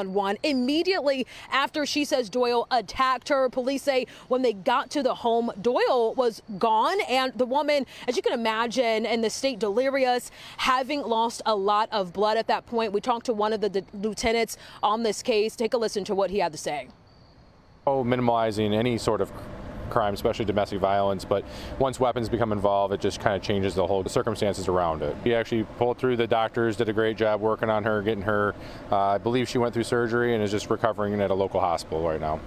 One immediately after she says Doyle attacked her. Police say when they got to the home, Doyle was gone, and the woman, as you can imagine, in the state delirious, having lost a lot of blood at that point. We talked to one of the lieutenants on this case. Take a listen to what he had to say. Minimalizing any sort of crime, especially domestic violence, but once weapons become involved, it just kind of changes the whole circumstances around it. He actually pulled through. The doctors did a great job working on her, getting her, I believe she went through surgery and is just recovering at a local hospital right now.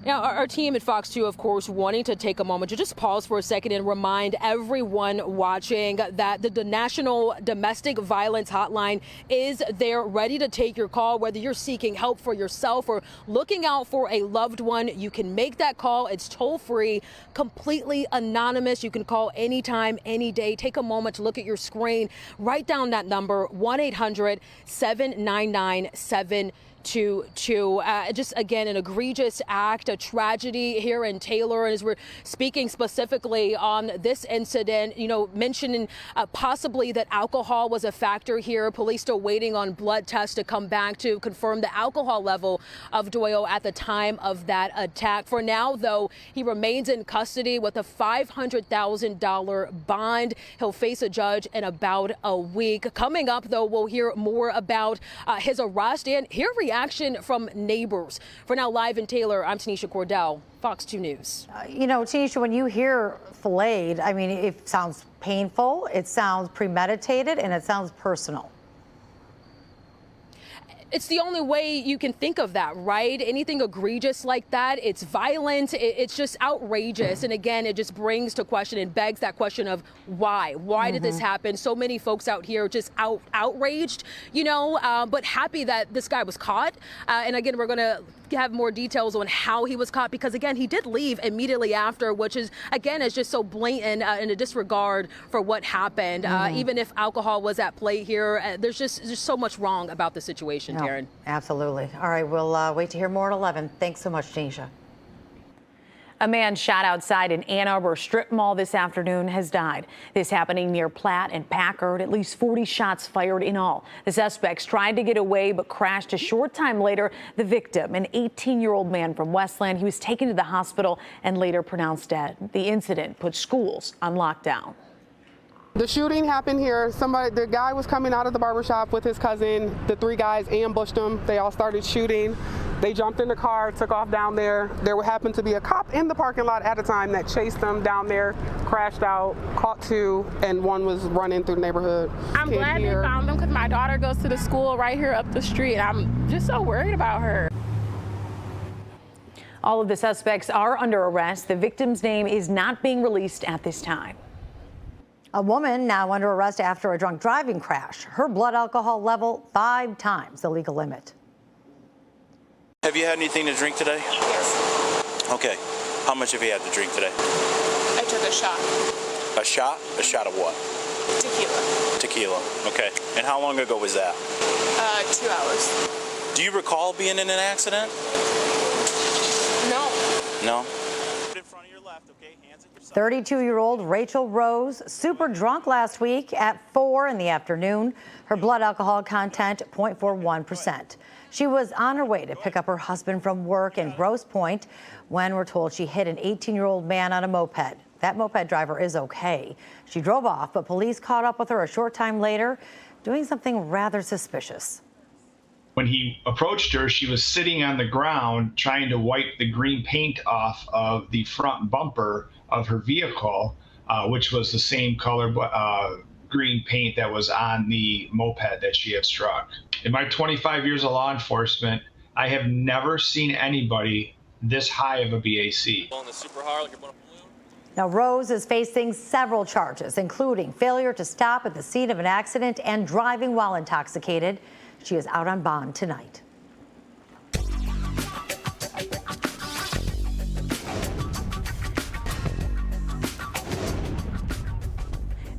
Now, our team at Fox 2, of course, wanting to take a moment to just pause for a second and remind everyone watching that the National Domestic Violence Hotline is there ready to take your call, whether you're seeking help for yourself or looking out for a loved one. You can make that call. It's toll free, completely anonymous. You can call anytime, any day. Take a moment to look at your screen. Write down that number, 1-800-799-7222. Just again, an egregious act, a tragedy here in Taylor. And as we're speaking specifically on this incident, mentioning possibly that alcohol was a factor here. Police still waiting on blood tests to come back to confirm the alcohol level of Doyle at the time of that attack. For now, though, he remains in custody with a $500,000 bond. He'll face a judge in about a week. Coming up, though, we'll hear more about his arrest and hear reaction from neighbors. For now, live in Taylor, I'm Tanisha Cordell, Fox 2 News. Tanisha, when you hear filleted, I mean, it sounds painful, it sounds premeditated, and it sounds personal. It's the only way you can think of that, right? Anything egregious like that, it's violent, it's just outrageous. And again, it just brings to question and begs that question of why? Why did this happen? So many folks out here just outraged, but happy that this guy was caught. And again, we're going to have more details on how he was caught, because again, he did leave immediately after, which is, again, is just so blatant in a disregard for what happened. Even if alcohol was at play here, there's just so much wrong about the situation. No, absolutely. All right, we'll wait to hear more at 11. Thanks so much, Tanisha. A man shot outside an Ann Arbor strip mall this afternoon has died. This happening near Platt and Packard. At least 40 shots fired in all. The suspects tried to get away but crashed a short time later. The victim, an 18-year-old man from Westland, he was taken to the hospital and later pronounced dead. The incident put schools on lockdown. The shooting happened here. The guy was coming out of the barbershop with his cousin. The three guys ambushed him. They all started shooting. They jumped in the car, took off down there. There happened to be a cop in the parking lot at a time that chased them down there, crashed out, caught two, and one was running through the neighborhood. I'm glad they found them because my daughter goes to the school right here up the street. I'm just so worried about her. All of the suspects are under arrest. The victim's name is not being released at this time. A woman now under arrest after a drunk driving crash. Her blood alcohol level 5 times the legal limit. Have you had anything to drink today? Yes. Okay. How much have you had to drink today? I took a shot. A shot? A shot of what? Tequila. Tequila. Okay. And how long ago was that? 2 hours. Do you recall being in an accident? No. No? 32-year-old Rachel Rose, super drunk last week at 4 in the afternoon. Her blood alcohol content 0.41%. She was on her way to pick up her husband from work in Grosse Pointe when we're told she hit an 18-year-old man on a moped. That moped driver is okay. She drove off, but police caught up with her a short time later, doing something rather suspicious. When he approached her, she was sitting on the ground trying to wipe the green paint off of the front bumper of her vehicle, which was the same color green paint that was on the moped that she had struck. In my 25 years of law enforcement, I have never seen anybody this high of a BAC. Now, Rose is facing several charges, including failure to stop at the scene of an accident and driving while intoxicated. She is out on bond tonight.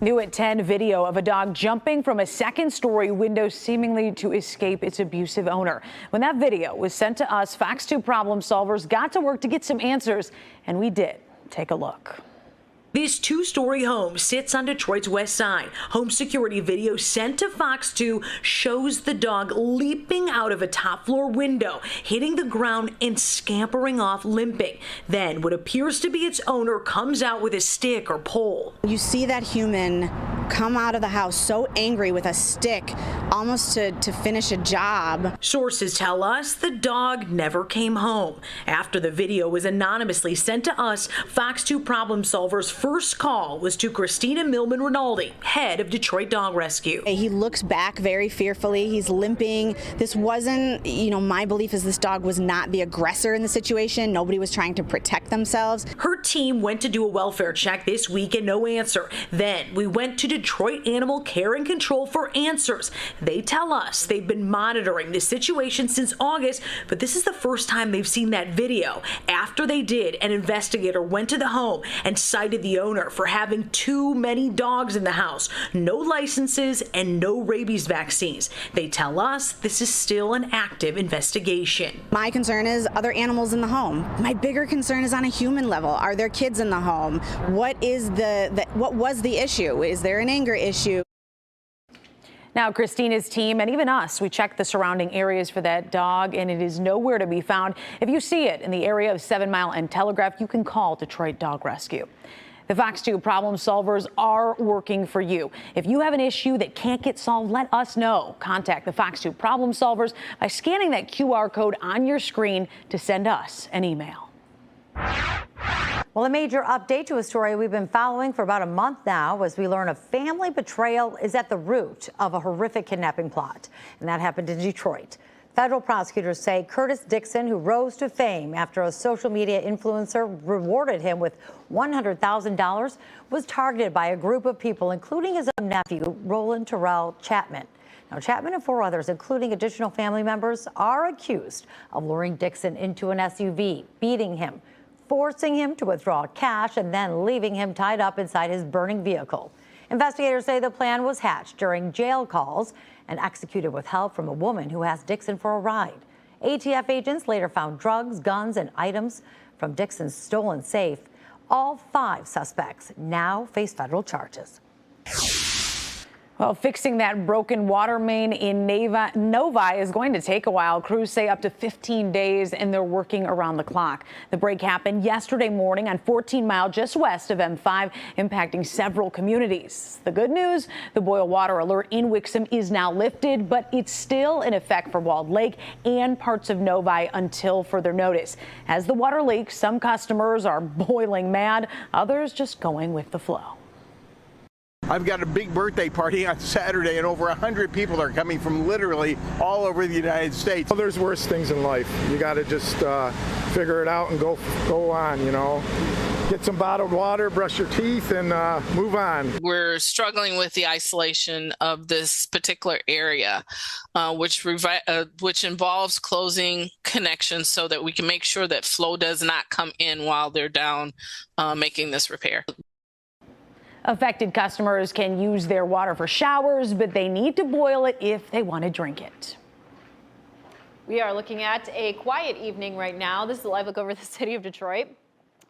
New at 10, video of a dog jumping from a second-story window seemingly to escape its abusive owner. When that video was sent to us, Fox 2 problem solvers got to work to get some answers, and we did. Take a look. This two-story home sits on Detroit's west side. Home security video sent to Fox 2 shows the dog leaping out of a top floor window, hitting the ground and scampering off limping. Then what appears to be its owner comes out with a stick or pole. You see that human come out of the house so angry with a stick, almost to finish a job. Sources tell us the dog never came home. After the video was anonymously sent to us, Fox 2 problem solvers' first call was to Christina Millman Rinaldi, head of Detroit Dog Rescue. He looks back very fearfully. He's limping. This wasn't, my belief is this dog was not the aggressor in the situation. Nobody was trying to protect themselves. Her team went to do a welfare check this week and no answer. Then we went to Detroit Animal Care and Control for answers. They tell us they've been monitoring this situation since August, but this is the first time they've seen that video. After they did, an investigator went to the home and cited the owner for having too many dogs in the house, no licenses, and no rabies vaccines. They tell us this is still an active investigation. My concern is other animals in the home. My bigger concern is on a human level. Are there kids in the home? What was the issue? Is there an anger issue? Now, Christina's team and even us, we checked the surrounding areas for that dog, and it is nowhere to be found. If you see it in the area of 7 Mile and Telegraph, you can call Detroit Dog Rescue. The Fox 2 problem solvers are working for you. If you have an issue that can't get solved, let us know. Contact the Fox 2 problem solvers by scanning that QR code on your screen to send us an email. Well, a major update to a story we've been following for about a month now as we learn a family betrayal is at the root of a horrific kidnapping plot, and that happened in Detroit. Federal prosecutors say Curtis Dixon, who rose to fame after a social media influencer rewarded him with $100,000, was targeted by a group of people, including his own nephew, Roland Terrell Chapman. Now, Chapman and 4 others, including additional family members, are accused of luring Dixon into an SUV, beating him, forcing him to withdraw cash, and then leaving him tied up inside his burning vehicle. Investigators say the plan was hatched during jail calls and executed with help from a woman who asked Dixon for a ride. ATF agents later found drugs, guns, and items from Dixon's stolen safe. All 5 suspects now face federal charges. Well, fixing that broken water main in Novi is going to take a while. Crews say up to 15 days, and they're working around the clock. The break happened yesterday morning on 14 Mile just west of M5, impacting several communities. The good news, the boil water alert in Wixom is now lifted, but it's still in effect for Walled Lake and parts of Novi until further notice. As the water leaks, some customers are boiling mad, others just going with the flow. I've got a big birthday party on Saturday, and over 100 people are coming from literally all over the United States. Well, there's worse things in life. You got to just figure it out and go on, Get some bottled water, brush your teeth, and move on. We're struggling with the isolation of this particular area, which involves closing connections so that we can make sure that flow does not come in while they're down making this repair. Affected customers can use their water for showers, but they need to boil it if they want to drink it. We are looking at a quiet evening right now. This is a live look over the city of Detroit.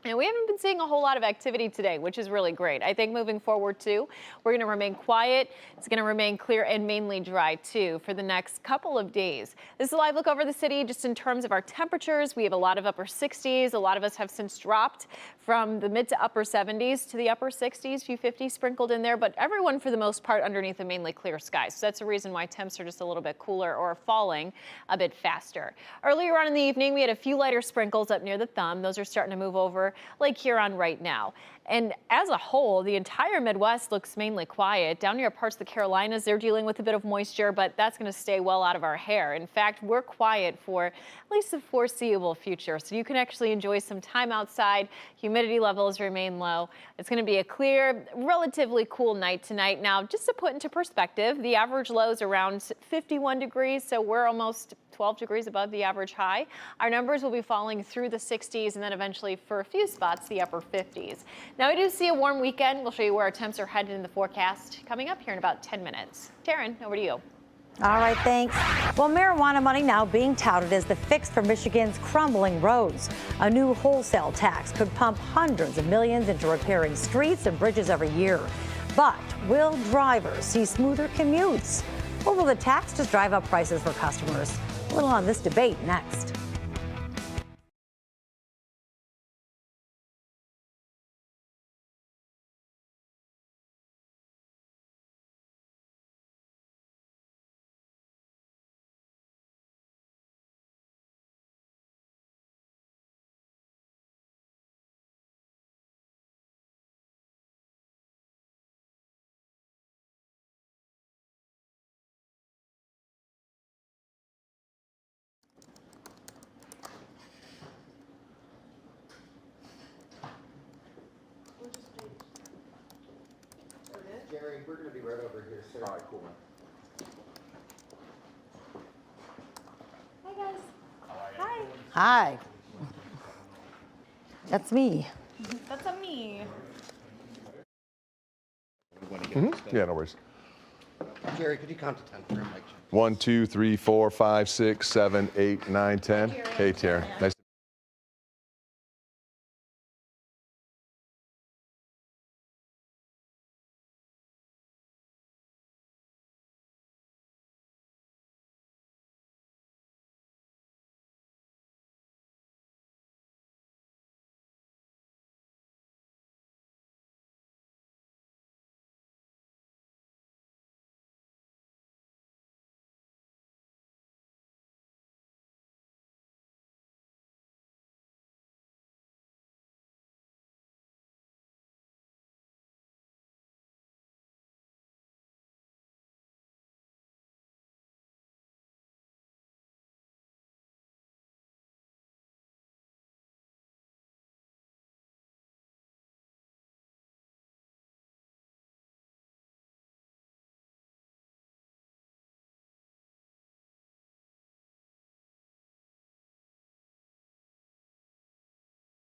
And we haven't been seeing a whole lot of activity today, which is really great. I think moving forward, too, we're going to remain quiet. It's going to remain clear and mainly dry, too, for the next couple of days. This is a live look over the city just in terms of our temperatures. We have a lot of upper 60s. A lot of us have since dropped from the mid to upper 70s to the upper 60s, few 50s sprinkled in there, but everyone for the most part underneath a mainly clear sky. So that's the reason why temps are just a little bit cooler or falling a bit faster. Earlier on in the evening, we had a few lighter sprinkles up near the thumb. Those are starting to move over Lake Huron right now. And as a whole, the entire Midwest looks mainly quiet. Down near parts of the Carolinas, they're dealing with a bit of moisture, but that's going to stay well out of our hair. In fact, we're quiet for at least the foreseeable future. So you can actually enjoy some time outside. Humidity levels remain low. It's going to be a clear, relatively cool night tonight. Now, just to put into perspective, the average low is around 51 degrees, so we're almost 12 degrees above the average high. Our numbers will be falling through the 60s and then eventually for a few spots, the upper 50s. Now we do see a warm weekend. We'll show you where our temps are headed in the forecast coming up here in about 10 minutes. Taryn, over to you. All right, thanks. Well, marijuana money now being touted as the fix for Michigan's crumbling roads. A new wholesale tax could pump hundreds of millions into repairing streets and bridges every year. But will drivers see smoother commutes? Or will the tax just drive up prices for customers? A little on this debate next. Jerry, we're going to be right over here, sir. All right, cool. Hi, guys. Hi. Hi. That's me. That's a me. Yeah, no worries. Jerry, could you count to 10 for him? 1, 2, 3, 4, 5, 6, 7, 8, 9, 10. Hey, Terry. Nice.